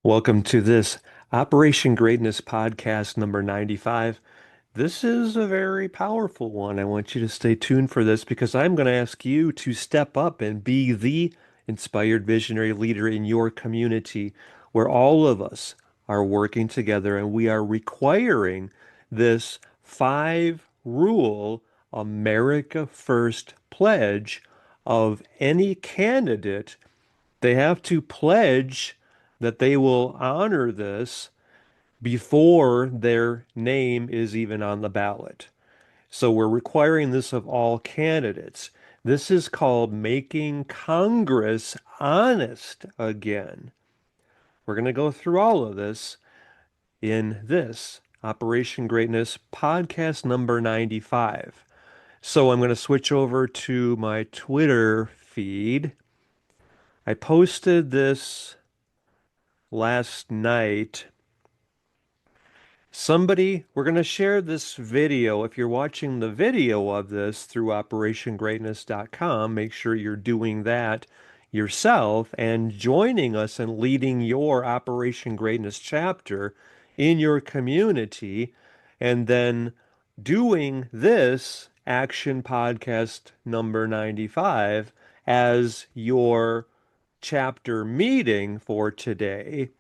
Welcome to this Operation Greatness podcast number 95. This is a very powerful one. I want you to stay tuned for this because I'm going to ask you to step up and be the inspired visionary leader in your community where all of us are working together and we are requiring this five rule America First pledge of any candidate. They have to pledge that they will honor this before their name is even on the ballot. So we're requiring this of all candidates. This is called making Congress honest again. We're going to go through all of this in this Operation Greatness podcast number 95. So I'm going to switch over to my Twitter feed. I posted this last night. We're going to share this video. If you're watching the video of this through operationgreatness.com, make sure you're doing that yourself and joining us and leading your Operation Greatness chapter in your community, and then doing this action podcast number 95 as your chapter meeting for today.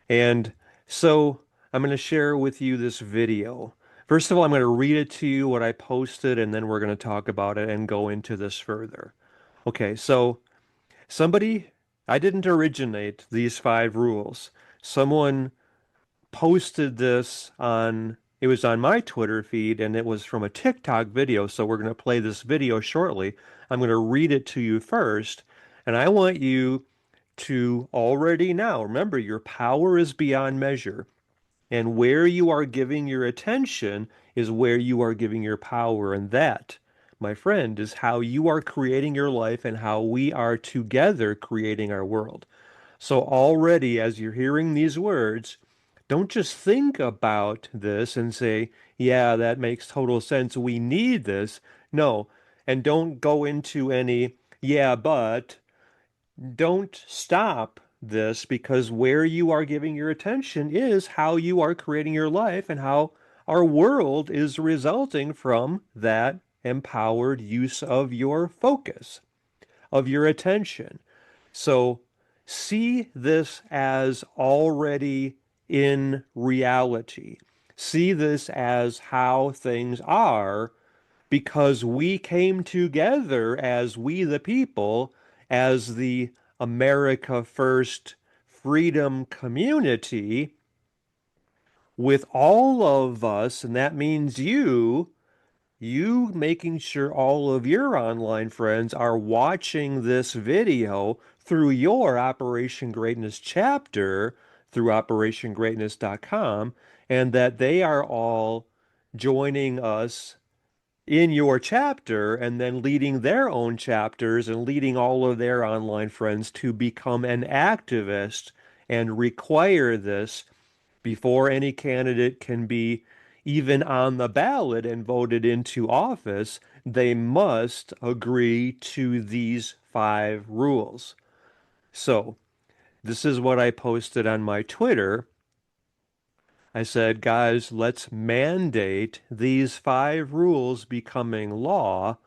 And so I'm going to share with you this video. First of all, I'm going to read it to you, what I posted, and then we're going to talk about it and go into this further. Okay, so somebody, I didn't originate these five rules. Someone posted this it was on my Twitter feed, and it was from a TikTok video. So we're going to play this video shortly. I'm going to read it to you first, and I want you to already now, remember, your power is beyond measure. And where you are giving your attention is where you are giving your power. And that, my friend, is how you are creating your life and how we are together creating our world. So already, as you're hearing these words, don't just think about this and say, yeah, that makes total sense. We need this. No. And don't go into any, yeah, but don't stop this, because where you are giving your attention is how you are creating your life and how our world is resulting from that empowered use of your focus, of your attention. So see this as already in reality. See this as how things are, because we came together as we the people, as the America First freedom community, with all of us, and that means you making sure all of your online friends are watching this video through your Operation Greatness chapter through operationgreatness.com, and that they are all joining us in your chapter and then leading their own chapters and leading all of their online friends to become an activist and require this before any candidate can be even on the ballot and voted into office. They must agree to these five rules. So this is what I posted on my Twitter. I said, guys, let's mandate these five rules becoming law.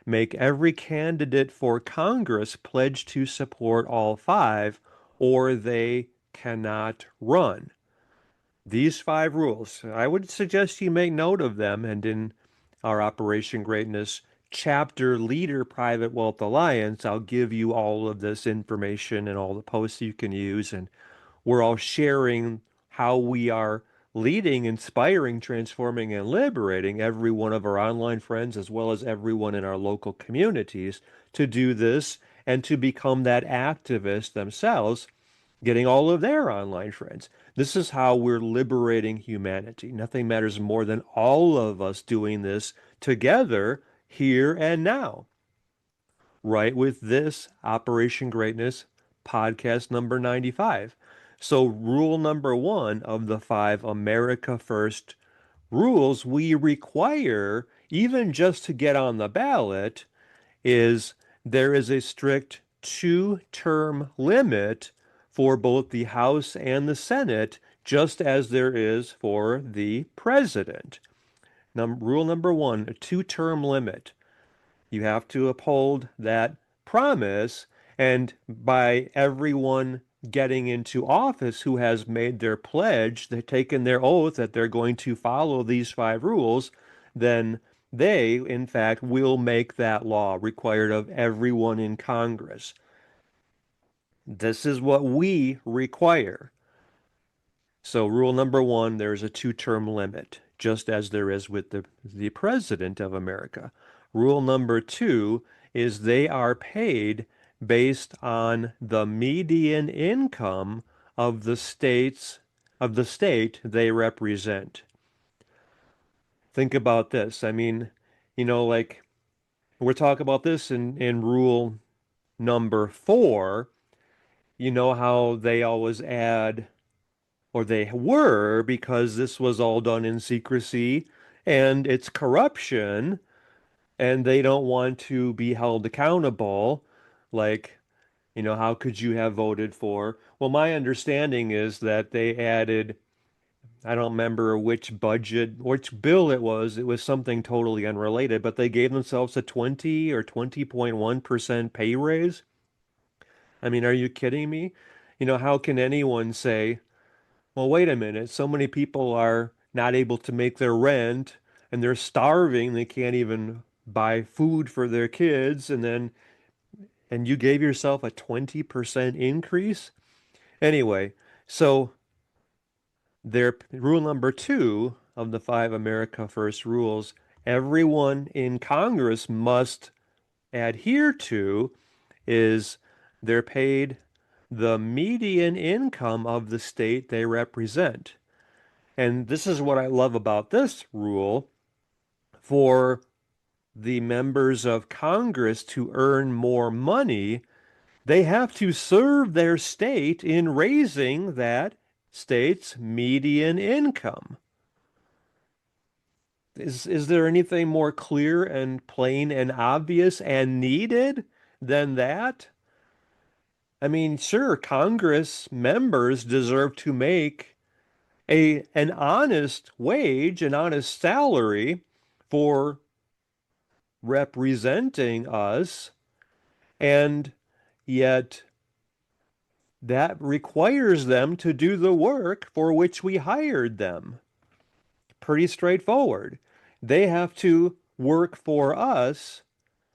Make every candidate for Congress pledge to support all five, or they cannot run. These five rules, I would suggest you make note of them. And in our Operation Greatness chapter leader Private Wealth Alliance, I'll give you all of this information and all the posts you can use. And we're all sharing how we are leading, inspiring, transforming, and liberating every one of our online friends, as well as everyone in our local communities, to do this and to become that activist themselves, getting all of their online friends. This is how we're liberating humanity. Nothing matters more than all of us doing this together here and now. Right with this Operation Greatness podcast number 95. So, rule number one of the five America First rules we require, even just to get on the ballot, is there is a strict two-term limit for both the House and the Senate, just as there is for the president. Rule number one, a two-term limit. You have to uphold that promise, and by everyone getting into office who has made their pledge, they've taken their oath that they're going to follow these five rules, then they, in fact, will make that law required of everyone in Congress. This is what we require. So rule number one, there's a two-term limit, just as there is with the President of America. Rule number two is they are paid based on the median income of the state they represent. Think about this. I mean, like we're talking about this in rule number four. You know how they always add, or they were, because this was all done in secrecy and it's corruption and they don't want to be held accountable. Like, how could you have voted for? Well, my understanding is that they added, I don't remember which bill it was. It was something totally unrelated, but they gave themselves a 20 or 20.1% pay raise. I mean, are you kidding me? How can anyone say, well, wait a minute, so many people are not able to make their rent and they're starving, they can't even buy food for their kids, and you gave yourself a 20% increase? Anyway, so their rule number two of the five America First rules, everyone in Congress must adhere to, is they're paid the median income of the state they represent. And this is what I love about this rule. For the members of Congress to earn more money, they have to serve their state in raising that state's median income. Is there anything more clear and plain and obvious and needed than that? I mean, sure, Congress members deserve to make an honest wage, an honest salary for representing us, and yet that requires them to do the work for which we hired them. Pretty straightforward. They have to work for us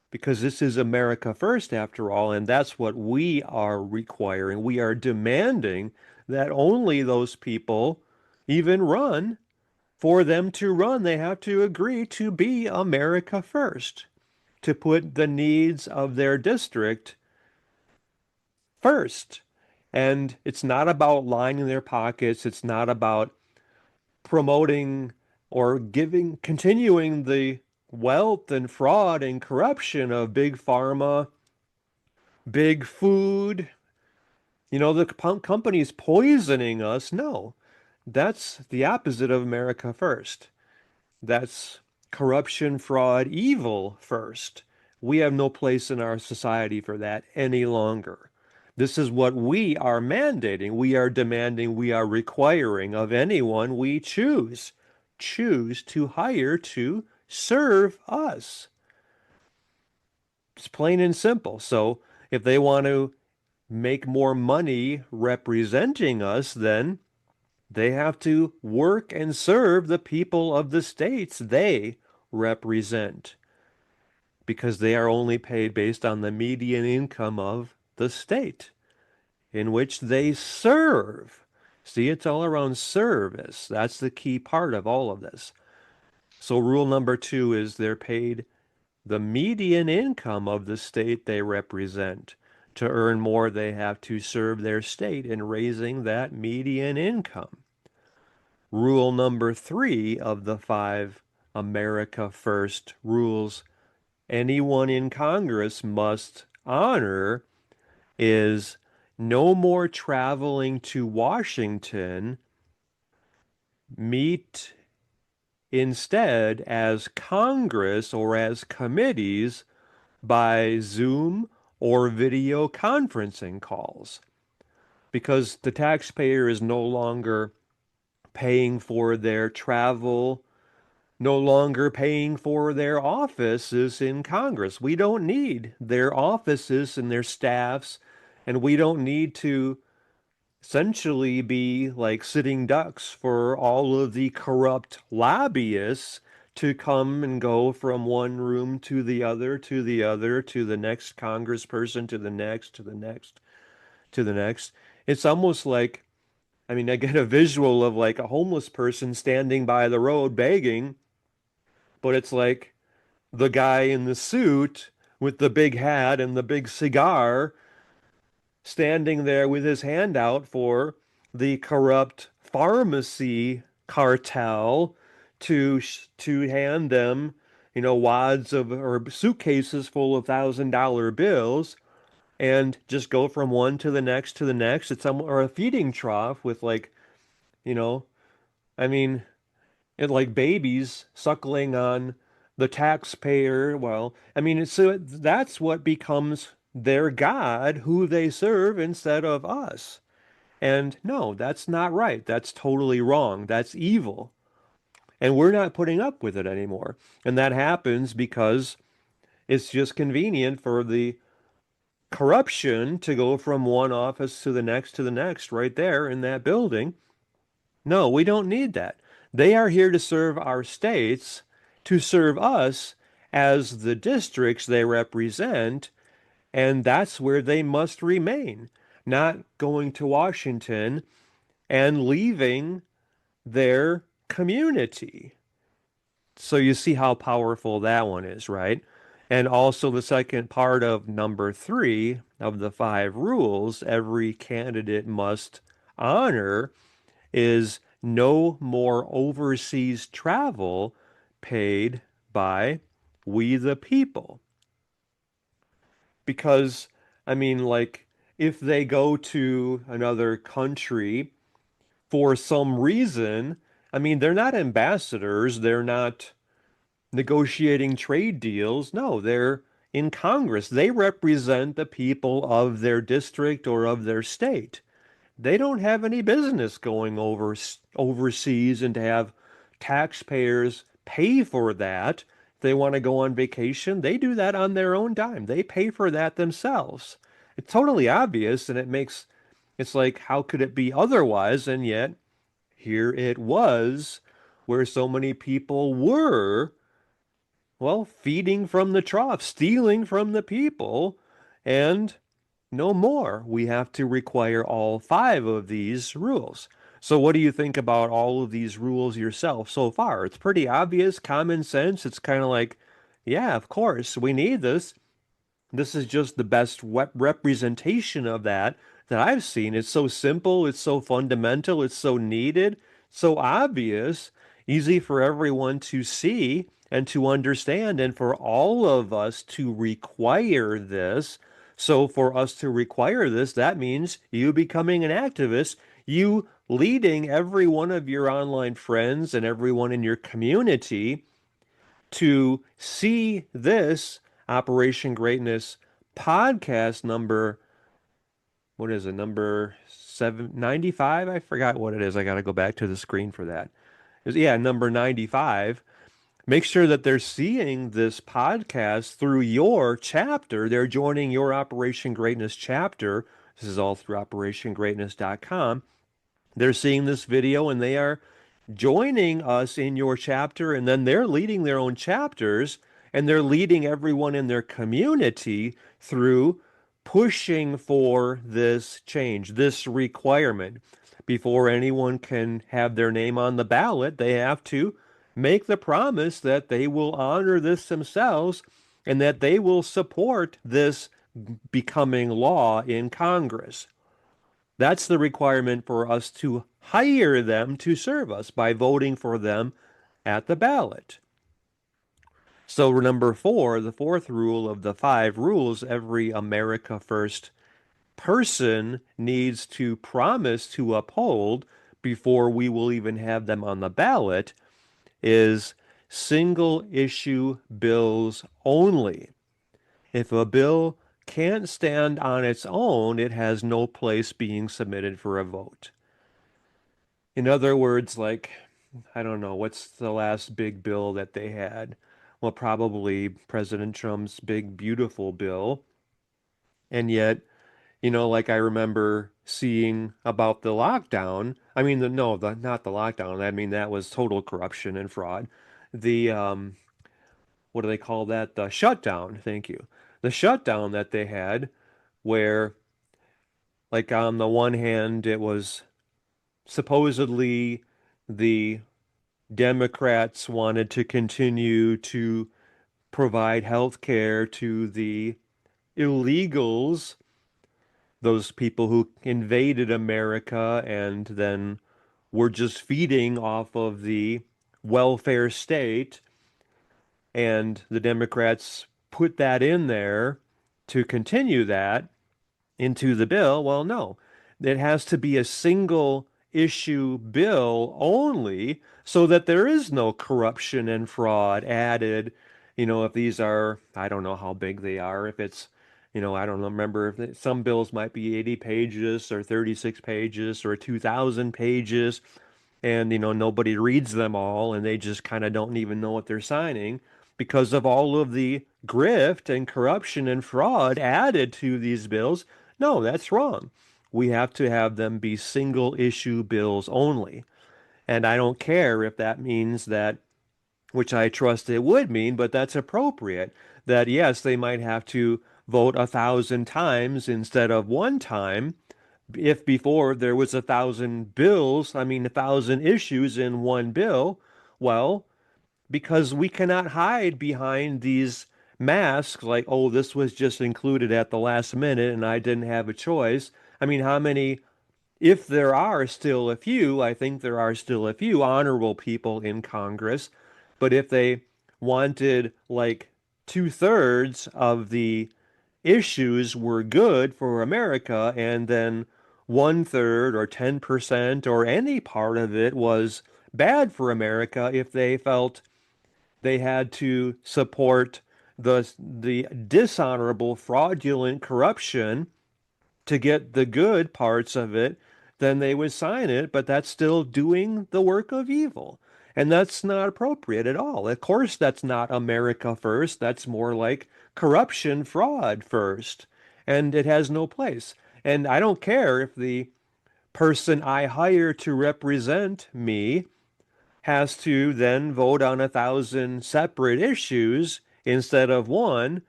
because this is America first, after all, and that's what we are requiring. We are demanding that only those people even run. For them to run, they have to agree to be America first, to put the needs of their district first. And it's not about lining their pockets. It's not about promoting or continuing the wealth and fraud and corruption of big pharma, big food, the companies poisoning us. No, that's the opposite of America first. That's corruption, fraud, evil first. We have no place in our society for that any longer. This is what we are mandating, we are demanding, we are requiring of anyone we choose to hire to serve us. It's plain and simple. So if they want to make more money representing us, then they have to work and serve the people of the states they represent, because they are only paid based on the median income of the state in which they serve. See, it's all around service. That's the key part of all of this. So rule number two is they're paid the median income of the state they represent. To earn more, they have to serve their state in raising that median income. Rule number three of the five America First rules anyone in Congress must honor is no more traveling to Washington. Meet instead as Congress or as committees by Zoom or video conferencing calls. because the taxpayer is no longer paying for their travel, no longer paying for their offices in Congress. We don't need their offices and their staffs, and we don't need to essentially be like sitting ducks for all of the corrupt lobbyists to come and go from one room to the other, to the other, to the next congressperson, to the next, to the next, to the next. It's almost like, I mean, I get a visual of like a homeless person standing by the road begging, but it's like the guy in the suit with the big hat and the big cigar standing there with his hand out for the corrupt pharmacy cartel to hand them, wads of or suitcases full of $1,000 bills and just go from one to the next to the next. It's or a feeding trough with like, you know, I mean, it like babies suckling on the taxpayer. Well, I mean, so that's what becomes their God, who they serve instead of us. And no, that's not right. That's totally wrong. That's evil. And we're not putting up with it anymore. And that happens because it's just convenient for the corruption to go from one office to the next right there in that building. No, we don't need that. They are here to serve our states, to serve us as the districts they represent, and that's where they must remain, not going to Washington and leaving their community. So you see how powerful that one is, right? And also the second part of number 3 of the 5 rules every candidate must honor is no more overseas travel paid by we the people. Because, I mean, like, if they go to another country for some reason, I mean, they're not ambassadors, they're not negotiating trade deals. No, they're in Congress. They represent the people of their district or of their state. They don't have any business going overseas and to have taxpayers pay for that. If they want to go on vacation, they do that on their own dime. They pay for that themselves. It's totally obvious, and it's like, how could it be otherwise? And yet, here it was, where so many people were, well, feeding from the trough, stealing from the people, and no more. We have to require all 5 of these rules. So, what do you think about all of these rules yourself so far? It's pretty obvious, common sense. It's kind of like, yeah, of course, we need this. This is just the best representation of that I've seen. It's so simple, it's so fundamental, it's so needed, so obvious, easy for everyone to see and to understand, and for all of us to require this. So, for us to require this, that means you becoming an activist, you leading every one of your online friends and everyone in your community to see this Operation Greatness podcast number, what is it, number 795? I forgot what it is. I got to go back to the screen for that. Yeah, number 95. Make sure that they're seeing this podcast through your chapter. They're joining your Operation Greatness chapter. This is all through operationgreatness.com. They're seeing this video and they are joining us in your chapter, and then they're leading their own chapters and they're leading everyone in their community through pushing for this change, this requirement. Before anyone can have their name on the ballot, they have to make the promise that they will honor this themselves and that they will support this becoming law in Congress. That's the requirement for us to hire them to serve us by voting for them at the ballot. So, number 4, the 4th rule of the 5 rules, every America First person needs to promise to uphold before we will even have them on the ballot, is single issue bills only. If a bill can't stand on its own, it has no place being submitted for a vote. In other words, like, I don't know, what's the last big bill that they had? Well, probably President Trump's big, beautiful bill. And yet, like I remember seeing about the lockdown. I mean, not the lockdown. I mean, that was total corruption and fraud. The, what do they call that? The shutdown. Thank you. The shutdown that they had, where, like, on the one hand, it was supposedly the Democrats wanted to continue to provide health care to the illegals, those people who invaded America and then were just feeding off of the welfare state. And the Democrats put that in there to continue that into the bill. Well, no, it has to be a single issue bill only so that there is no corruption and fraud added. If these are, I don't know how big they are. If it's, I don't remember if some bills might be 80 pages or 36 pages or 2,000 pages and nobody reads them all and they just kind of don't even know what they're signing because of all of the grift and corruption and fraud added to these bills. No, that's wrong. We have to have them be single issue bills only. And I don't care if that means that, which I trust it would mean, but that's appropriate, that yes, they might have to vote 1,000 times instead of one time. If before there was 1,000 bills, I mean 1,000 issues in one bill, well, because we cannot hide behind these masks like, oh, this was just included at the last minute and I didn't have a choice. I mean, how many, if there are still a few, I think there are still a few honorable people in Congress, but if they wanted like two-thirds of the issues were good for America, and then one third or 10% or any part of it was bad for America if they felt they had to support the dishonorable, fraudulent corruption to get the good parts of it, then they would sign it, but that's still doing the work of evil. And that's not appropriate at all. Of course, that's not America first. That's more like corruption, fraud first. And it has no place. And I don't care if the person I hire to represent me has to then vote on 1,000 separate issues instead of one.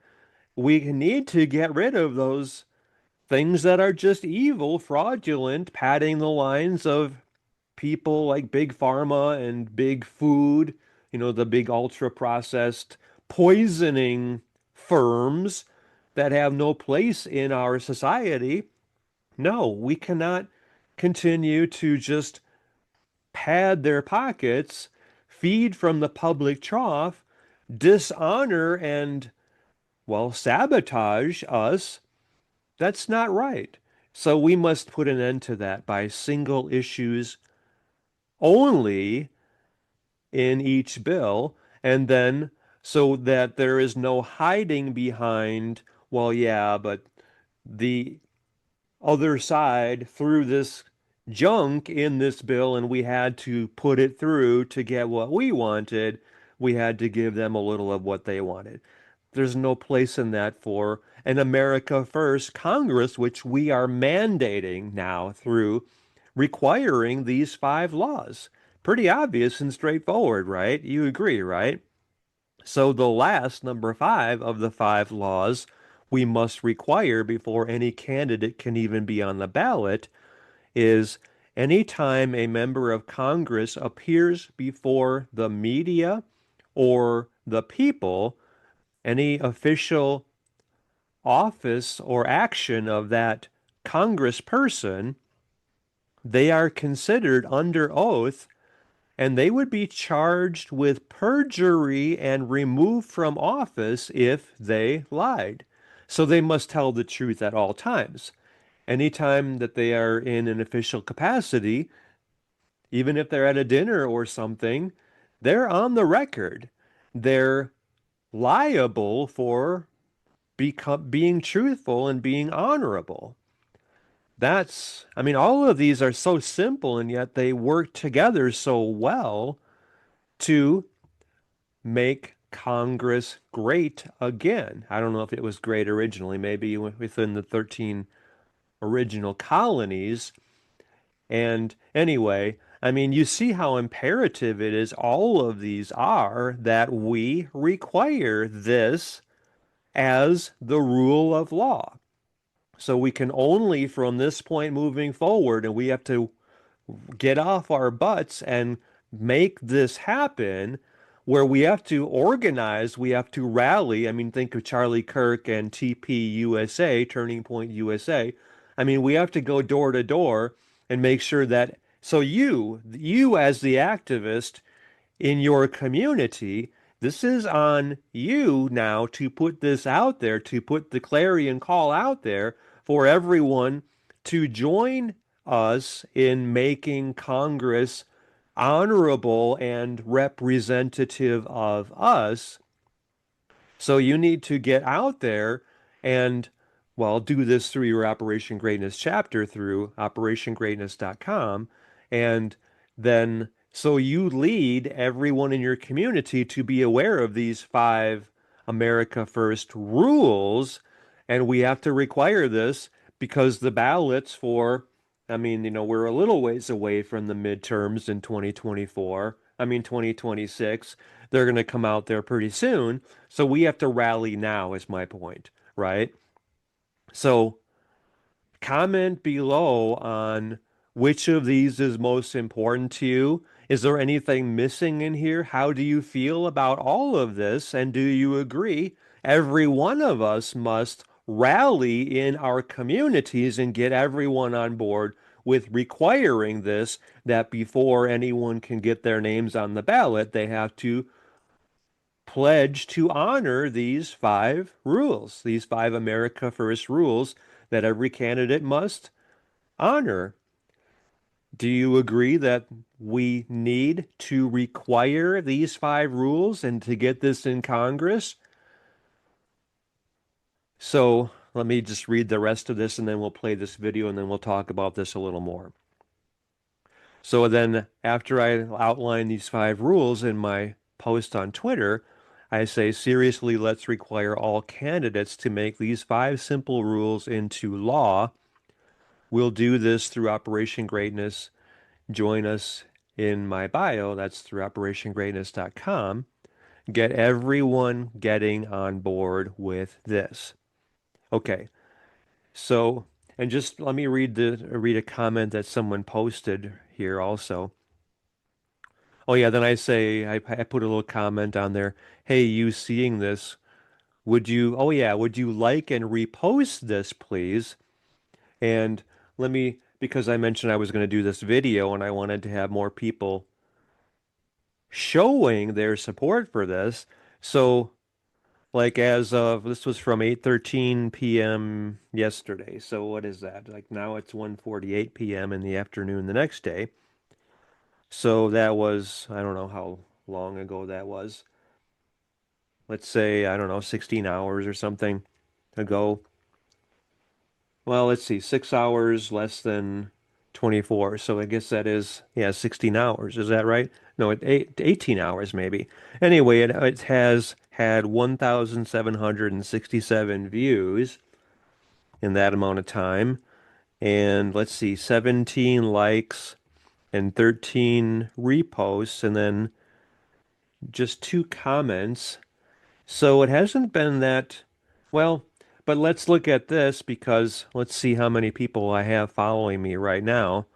We need to get rid of those things that are just evil, fraudulent, padding the lines of people like big pharma and big food, the big ultra processed poisoning firms that have no place in our society. No, we cannot continue to just pad their pockets, feed from the public trough, dishonor and, well, sabotage us. That's not right. So we must put an end to that by single issues only in each bill, and then so that there is no hiding behind, well, yeah, but the other side threw this junk in this bill and we had to put it through to get what we wanted. We had to give them a little of what they wanted. There's no place in that for an America First Congress, which we are mandating now through requiring these five laws. Pretty obvious and straightforward, right? You agree, right? So the last, number five of the five laws we must require before any candidate can even be on the ballot is anytime a member of Congress appears before the media or the people, any official office or action of that congressperson, they are considered under oath and they would be charged with perjury and removed from office if they lied. So they must tell the truth at all times. Anytime that they are in an official capacity, even if they're at a dinner or something, they're on the record. They're liable for being truthful and being honorable. I mean, all of these are so simple and yet they work together so well to make Congress great again. I don't know if it was great originally, maybe within the 13 original colonies. And anyway, I mean, you see how imperative it is, all of these are, that we require this as the rule of law. So we can only from this point moving forward, and we have to get off our butts and make this happen where we have to organize, we have to rally. I mean, think of Charlie Kirk and TP USA, Turning Point USA. I mean, we have to go door to door and make sure that so you as the activist in your community, this is on you now to put this out there, to put the clarion call out there for everyone to join us in making Congress honorable and representative of us. So you need to get out there and, well, do this through your Operation Greatness chapter through operationgreatness.com. And then, so you lead everyone in your community to be aware of these five America First rules. And we have to require this because the ballots for, I mean, we're a little ways away from the midterms in 2024. I mean, 2026. They're going to come out there pretty soon. So we have to rally now, is my point, right? So comment below on which of these is most important to you. Is there anything missing in here? How do you feel about all of this? And do you agree every one of us must rally in our communities and get everyone on board with requiring this, that before anyone can get their names on the ballot, they have to pledge to honor these five rules, these five America First rules that every candidate must honor. Do you agree that we need to require these five rules and to get this in Congress? So let me just read the rest of this and then we'll play this video and then we'll talk about this a little more. So then after I outline these five rules in my post on Twitter, I say, seriously, let's require all candidates to make these five simple rules into law. We'll do this through Operation Greatness. Join us in my bio. That's through operationgreatness.com. Get everyone getting on board with this. Okay. So, and just let me read a comment that someone posted here also. Oh yeah, then I put a little comment on there. Hey, you seeing this? Oh yeah, would you like and repost this, please? And because I mentioned I was going to do this video and I wanted to have more people showing their support for this. So, like as of, this was from 8:13 p.m. yesterday. So what is that? Like now it's 1:48 p.m. in the afternoon the next day. So that was, I don't know how long ago that was. Let's say, I don't know, 16 hours or something ago. Well, let's see, 6 hours less than 24. So I guess that is, yeah, 16 hours. Is that right? No, 18 hours maybe. Anyway, it has had 1,767 views in that amount of time. And let's see, 17 likes and 13 reposts, and then just two comments. So it hasn't been that well, but let's look at this because let's see how many people I have following me right now.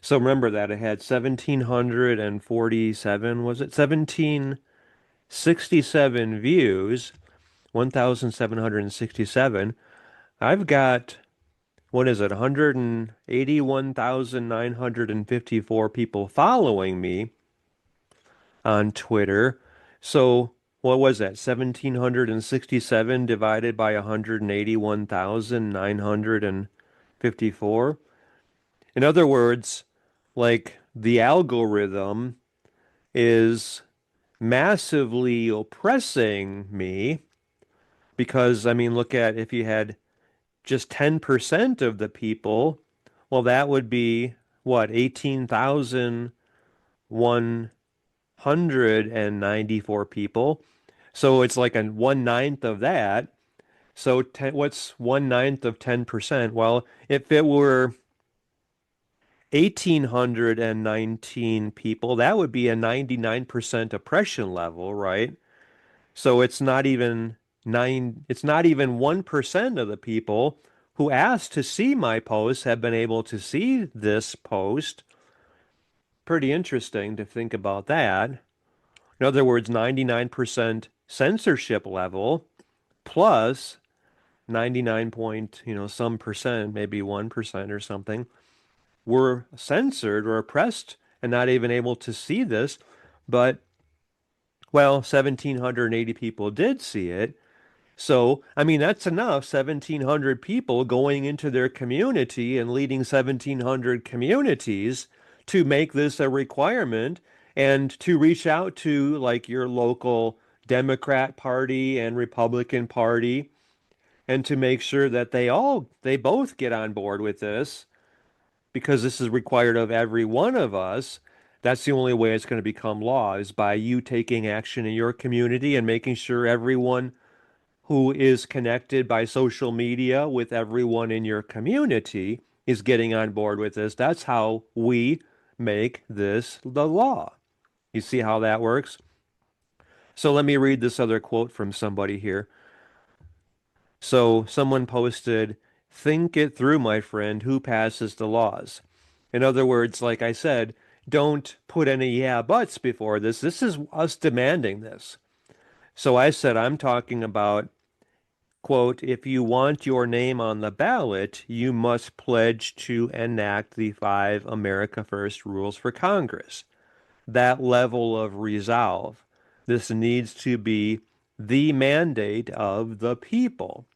So remember that it had 1,747, was it? 1,767 views, 1,767. I've got, what is it, 181,954 people following me on Twitter. So what was that? 1,767 divided by 181,954. In other words, like the algorithm is massively oppressing me Because, I mean, look at if you had just 10% of the people, well, that would be what, 18,194 people. So it's like a one ninth of that. So what's one ninth of 10%? Well, if it were 1,819 people, that would be a 99% oppression level, right? So it's not even 1% of the people who asked to see my post have been able to see this post. Pretty interesting to think about that. In other words, 99% censorship level plus 99 point, some percent, maybe 1% or something, were censored or oppressed and not even able to see this. But, well, 1,780 people did see it. So, I mean, that's enough. 1,700 people going into their community and leading 1,700 communities to make this a requirement and to reach out to like your local Democrat Party and Republican Party and to make sure that they both get on board with this because this is required of every one of us. That's the only way it's going to become law is by you taking action in your community and making sure everyone who is connected by social media with everyone in your community is getting on board with this. That's how we make this the law. You see how that works? So let me read this other quote from somebody here. So someone posted, "Think it through, my friend, who passes the laws?" In other words, like I said, don't put any yeah buts before this. This is us demanding this. So I said, I'm talking about, quote, if you want your name on the ballot, you must pledge to enact the five America First rules for Congress. That level of resolve. This needs to be the mandate of the people.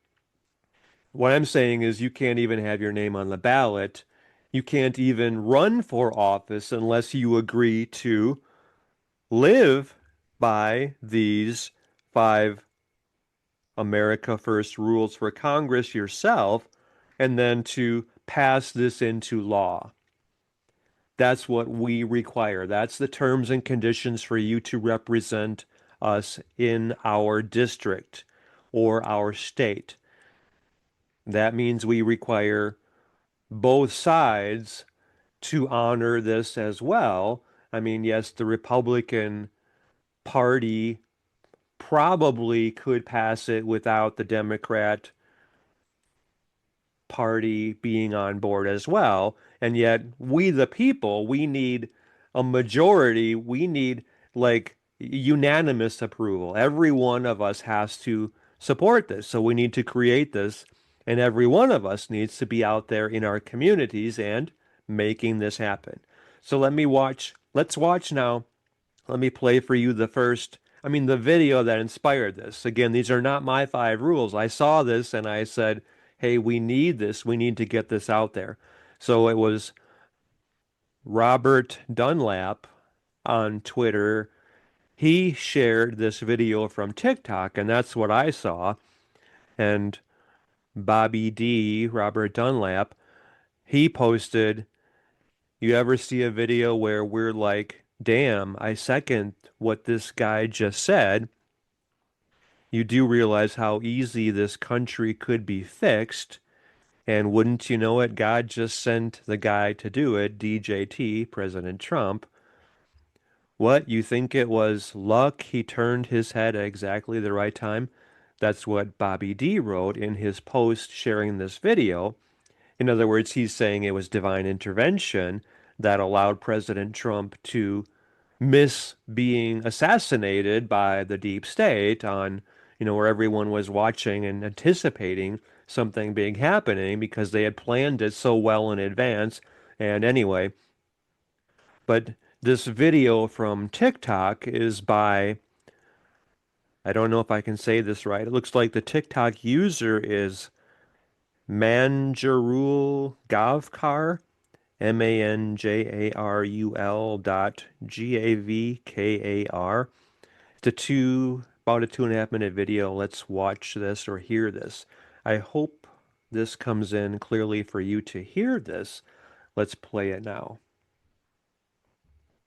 What I'm saying is you can't even have your name on the ballot. You can't even run for office unless you agree to live by these five America First rules for Congress yourself and then to pass this into law. That's what we require. That's the terms and conditions for you to represent us in our district or our state. That means we require both sides to honor this as well. I mean, yes, the Republican Party probably could pass it without the Democrat Party being on board as well. And yet, we, the people, we need a majority. We need like unanimous approval. Every one of us has to support this. So we need to create this. And every one of us needs to be out there in our communities and making this happen. So let's watch now. Let me play for you the video that inspired this. Again, these are not my five rules. I saw this and I said, hey, we need this. We need to get this out there. So it was Robert Dunlap on Twitter. He shared this video from TikTok, and that's what I saw. And Bobby D, Robert Dunlap, he posted, you ever see a video where we're like, damn, I second what this guy just said. You do realize how easy this country could be fixed. And wouldn't you know it, God just sent the guy to do it, DJT, President Trump. What, you think it was luck he turned his head at exactly the right time? That's what Bobby D wrote in his post sharing this video. In other words, he's saying it was divine intervention that allowed President Trump to miss being assassinated by the deep state on, where everyone was watching and anticipating something big happening because they had planned it so well in advance. And anyway, but this video from TikTok is by, I don't know if I can say this right. It looks like the TikTok user is Manjarul Gavkar, Manjarul.Gavkar. It's a about a 2.5 minute video. Let's watch this or hear this. I hope this comes in clearly for you to hear this. Let's play it now.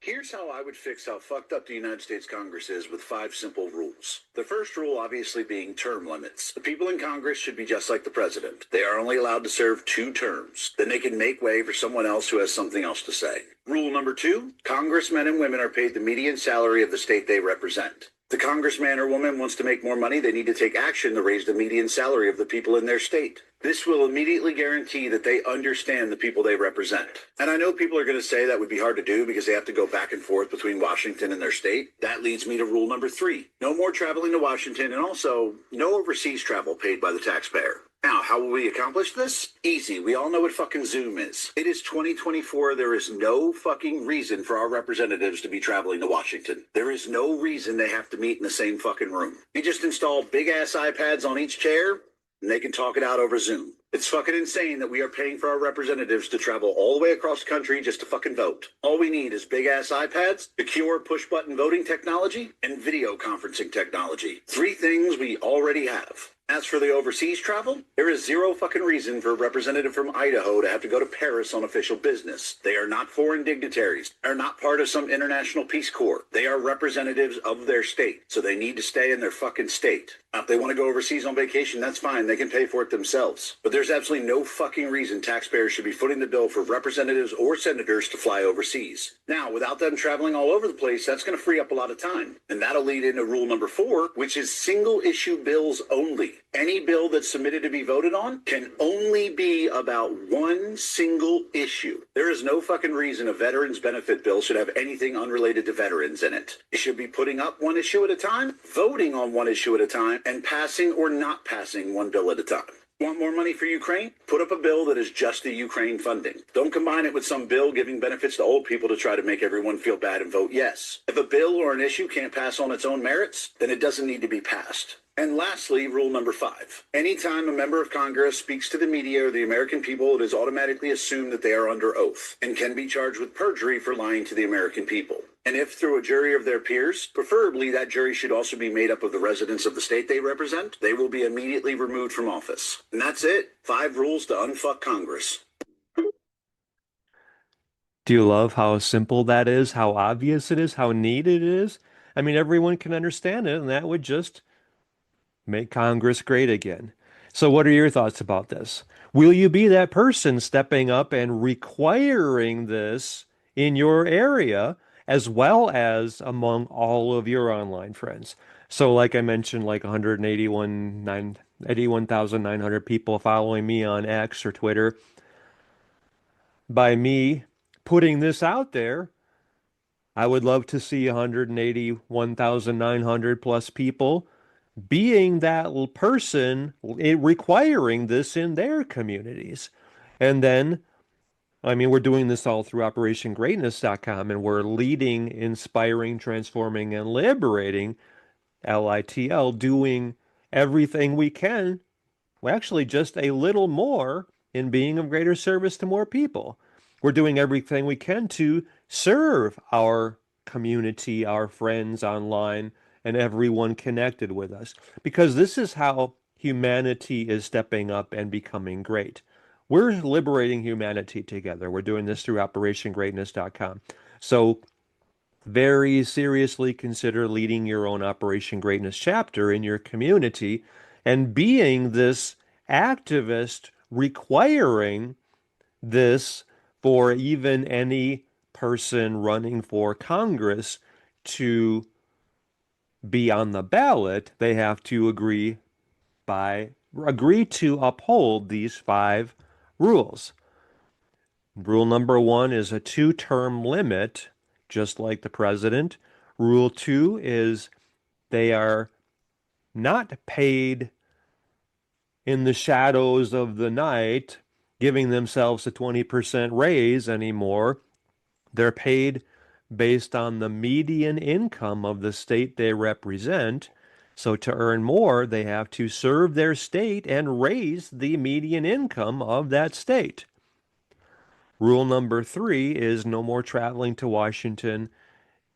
Here's how I would fix how fucked up the United States Congress is with 5 simple rules. The first rule obviously being term limits. The people in Congress should be just like the president. They are only allowed to serve 2 terms. Then they can make way for someone else who has something else to say. Rule number 2, congressmen and women are paid the median salary of the state they represent. The congressman or woman wants to make more money, they need to take action to raise the median salary of the people in their state. This will immediately guarantee that they understand the people they represent. And I know people are going to say that would be hard to do because they have to go back and forth between Washington and their state. That leads me to rule number 3. No more traveling to Washington, and also no overseas travel paid by the taxpayer. Now, how will we accomplish this? Easy. We all know what fucking Zoom is. It is 2024. There is no fucking reason for our representatives to be traveling to Washington. There is no reason they have to meet in the same fucking room. You just install big-ass iPads on each chair, and they can talk it out over Zoom. It's fucking insane that we are paying for our representatives to travel all the way across the country just to fucking vote. All we need is big-ass iPads, secure push-button voting technology, and video conferencing technology. 3 things we already have. As for the overseas travel, there is zero fucking reason for a representative from Idaho to have to go to Paris on official business. They are not foreign dignitaries. They are not part of some international Peace Corps. They are representatives of their state, so they need to stay in their fucking state. Now, if they want to go overseas on vacation, that's fine. They can pay for it themselves. But there's absolutely no fucking reason taxpayers should be footing the bill for representatives or senators to fly overseas. Now, without them traveling all over the place, that's going to free up a lot of time. And that'll lead into rule number 4, which is single issue bills only. Any bill that's submitted to be voted on can only be about one single issue. There is no fucking reason a veterans benefit bill should have anything unrelated to veterans in it. It should be putting up one issue at a time, voting on one issue at a time, and passing or not passing one bill at a time. Want more money for Ukraine? Put up a bill that is just the Ukraine funding. Don't combine it with some bill giving benefits to old people to try to make everyone feel bad and vote yes. If a bill or an issue can't pass on its own merits, then it doesn't need to be passed. And lastly, rule number 5. Anytime a member of Congress speaks to the media or the American people, it is automatically assumed that they are under oath and can be charged with perjury for lying to the American people. And if through a jury of their peers, preferably that jury should also be made up of the residents of the state they represent, they will be immediately removed from office. And that's it. 5 rules to unfuck Congress. Do you love how simple that is, how obvious it is, how neat it is? I mean, everyone can understand it, and that would just make Congress great again. So, what are your thoughts about this? Will you be that person stepping up and requiring this in your area as well as among all of your online friends? So, like I mentioned, like 81,900 people following me on X or Twitter. By me putting this out there, I would love to see 181,900 plus people being that person requiring this in their communities. And then, I mean, we're doing this all through operationgreatness.com, and we're leading, inspiring, transforming, and liberating LITL, doing everything we can, well, actually just a little more in being of greater service to more people. We're doing everything we can to serve our community, our friends online, and everyone connected with us, because this is how humanity is stepping up and becoming great. We're liberating humanity together. We're doing this through operationgreatness.com. So very seriously consider leading your own Operation Greatness chapter in your community and being this activist requiring this for even any person running for Congress to be on the ballot. They have to agree to uphold these 5 rules. Rule number 1 is a 2-term limit, just like the president. Rule 2 is they are not paid in the shadows of the night, giving themselves a 20% raise anymore. They're paid based on the median income of the state they represent. So to earn more, they have to serve their state and raise the median income of that state. Rule number 3 is no more traveling to Washington.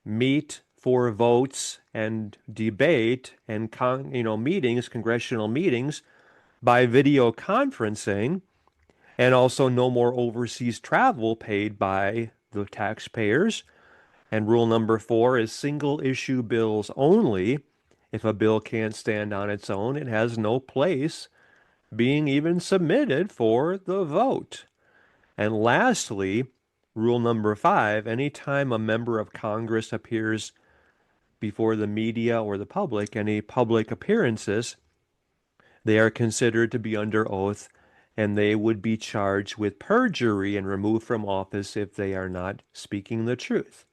Meet for votes and debate and meetings, congressional meetings by video conferencing, and also no more overseas travel paid by the taxpayers. And rule number 4 is single issue bills only. If a bill can't stand on its own, it has no place being even submitted for the vote. And lastly, rule number 5, anytime a member of Congress appears before the media or the public, any public appearances, they are considered to be under oath and they would be charged with perjury and removed from office if they are not speaking the truth.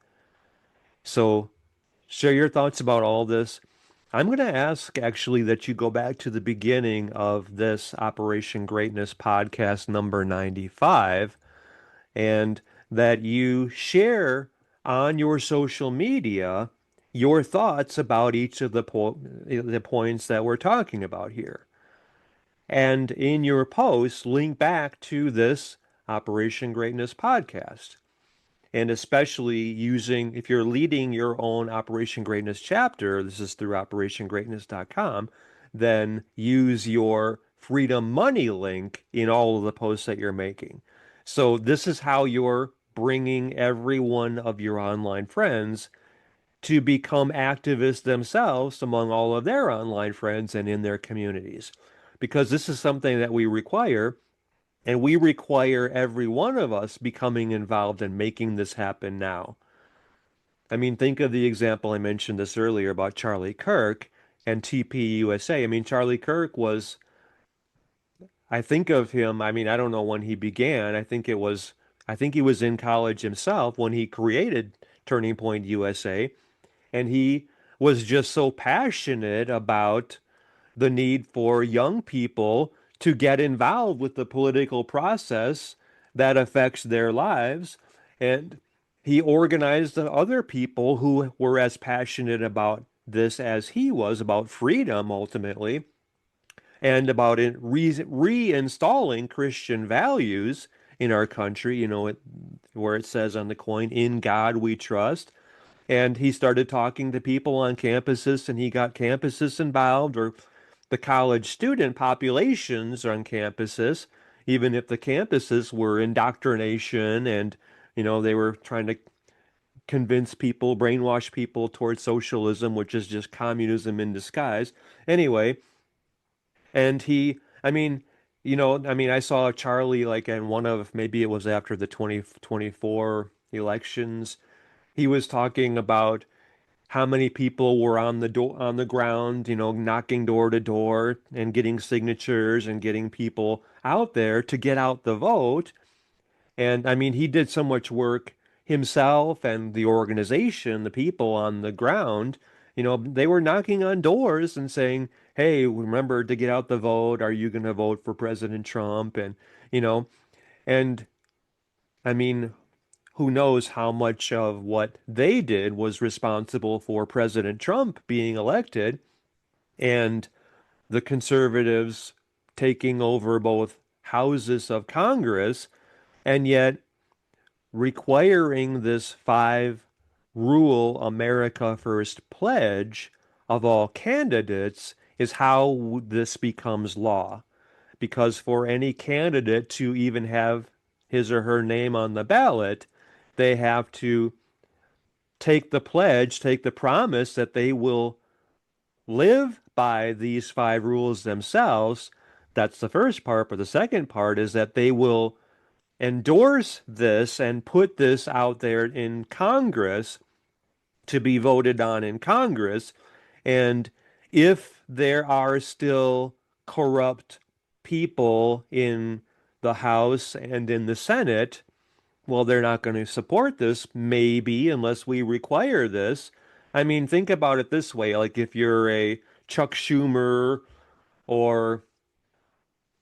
So, share your thoughts about all this. I'm going to ask actually that you go back to the beginning of this Operation Greatness podcast number 95 and that you share on your social media your thoughts about each of the points that we're talking about here. And in your post, link back to this Operation Greatness podcast. And especially using, if you're leading your own Operation Greatness chapter, this is through operationgreatness.com, then use your Freedom Money link in all of the posts that you're making. So this is how you're bringing every one of your online friends to become activists themselves among all of their online friends and in their communities. Because this is something that we require, and we require every one of us becoming involved in making this happen now. I mean, think of the example I mentioned this earlier about Charlie Kirk and TPUSA. I mean, Charlie Kirk was, I think of him, I mean, I don't know when he began. I think he was in college himself when he created Turning Point USA. And he was just so passionate about the need for young people to get involved with the political process that affects their lives. And he organized other people who were as passionate about this as he was, about freedom ultimately, and about reinstalling Christian values in our country, where it says on the coin, in God we trust. And he started talking to people on campuses and he got campuses involved, or the college student populations on campuses, even if the campuses were indoctrination and, they were trying to convince people, brainwash people towards socialism, which is just communism in disguise. Anyway, and I saw Charlie like in one of, maybe it was after the 2024 elections, he was talking about how many people were on the ground, knocking door to door and getting signatures and getting people out there to get out the vote. And I mean, he did so much work himself and the organization, the people on the ground, they were knocking on doors and saying, "Hey, remember to get out the vote. Are you going to vote for President Trump?" And, you know, and I mean, who knows how much of what they did was responsible for President Trump being elected and the conservatives taking over both houses of Congress, and yet requiring this 5 rule America First pledge of all candidates is how this becomes law. Because for any candidate to even have his or her name on the ballot, they have to take the pledge, take the promise that they will live by these 5 rules themselves. That's the first part. But the second part is that they will endorse this and put this out there in Congress to be voted on in Congress. And if there are still corrupt people in the House and in the Senate, well, they're not going to support this, maybe, unless we require this. I mean, think about it this way. Like if you're a Chuck Schumer, or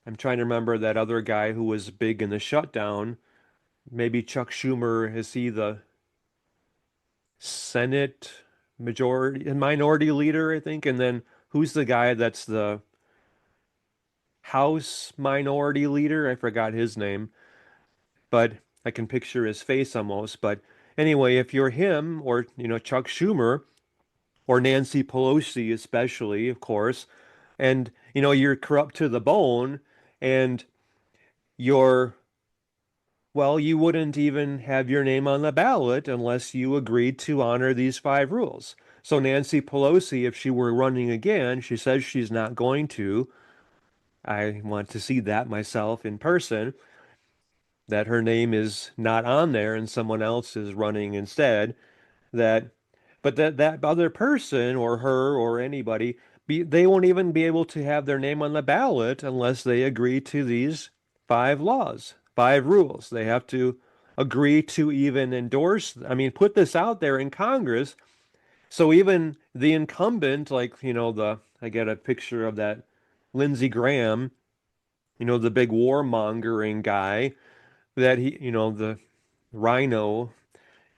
I'm trying to remember that other guy who was big in the shutdown. Maybe Chuck Schumer, is he the Senate minority leader, I think? And then who's the guy that's the House minority leader? I forgot his name, but I can picture his face almost. But anyway, if you're him or, Chuck Schumer, or Nancy Pelosi especially, of course. And you're corrupt to the bone, and you're well, you wouldn't even have your name on the ballot unless you agreed to honor these five rules. So Nancy Pelosi, if she were running again, she says she's not going to. I want to see that myself in person, that her name is not on there and someone else is running instead. That, but that other person or her or anybody, they won't even be able to have their name on the ballot unless they agree to these five laws, five rules. They have to agree to even endorse, I mean, put this out there in Congress. So even the incumbent, like, I get a picture of that Lindsey Graham, the big warmongering guy, that the rhino,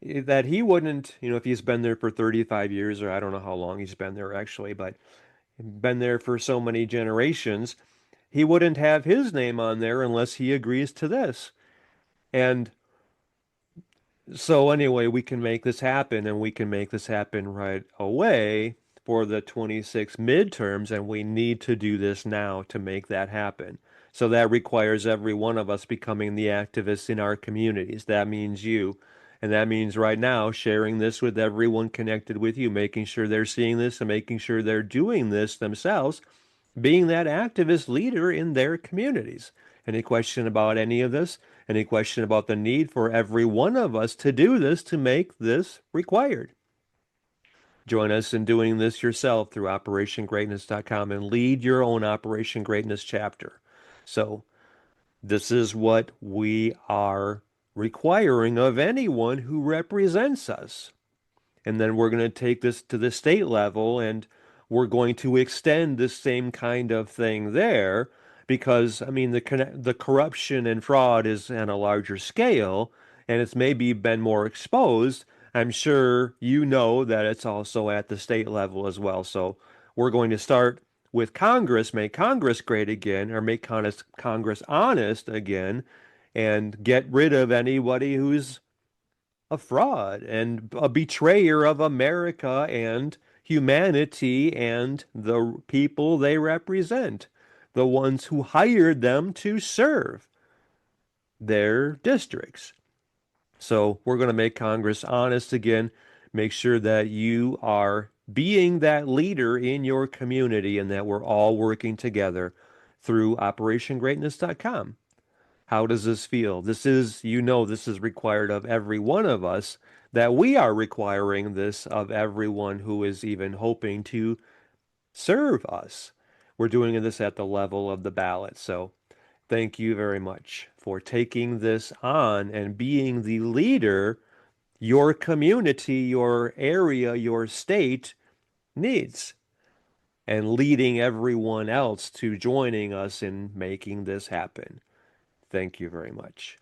that he wouldn't, if he's been there for 35 years, or I don't know how long he's been there actually, but been there for so many generations, he wouldn't have his name on there unless he agrees to this. And so anyway, we can make this happen, and we can make this happen right away for the 26 midterms, and we need to do this now to make that happen. So that requires every one of us becoming the activists in our communities. That means you. And that means right now sharing this with everyone connected with you, making sure they're seeing this and making sure they're doing this themselves, being that activist leader in their communities. Any question about any of this? Any question about the need for every one of us to do this to make this required? Join us in doing this yourself through OperationGreatness.com and lead your own Operation Greatness chapter. So, this is what we are requiring of anyone who represents us. And then we're going to take this to the state level, and we're going to extend this same kind of thing there because, I mean, the corruption and fraud is on a larger scale, and it's maybe been more exposed. I'm sure you know that it's also at the state level as well. So we're going to start with Congress, make Congress great again, or make Congress honest again, and get rid of anybody who's a fraud and a betrayer of America and humanity and the people they represent, the ones who hired them to serve their districts. So we're going to make Congress honest again, make sure that you are being that leader in your community and that we're all working together through OperationGreatness.com. How does this feel? This is required of every one of us, that we are requiring this of everyone who is even hoping to serve us. We're doing this at the level of the ballot. So thank you very much for taking this on and being the leader your community, your area, your state needs, and leading everyone else to joining us in making this happen. Thank you very much.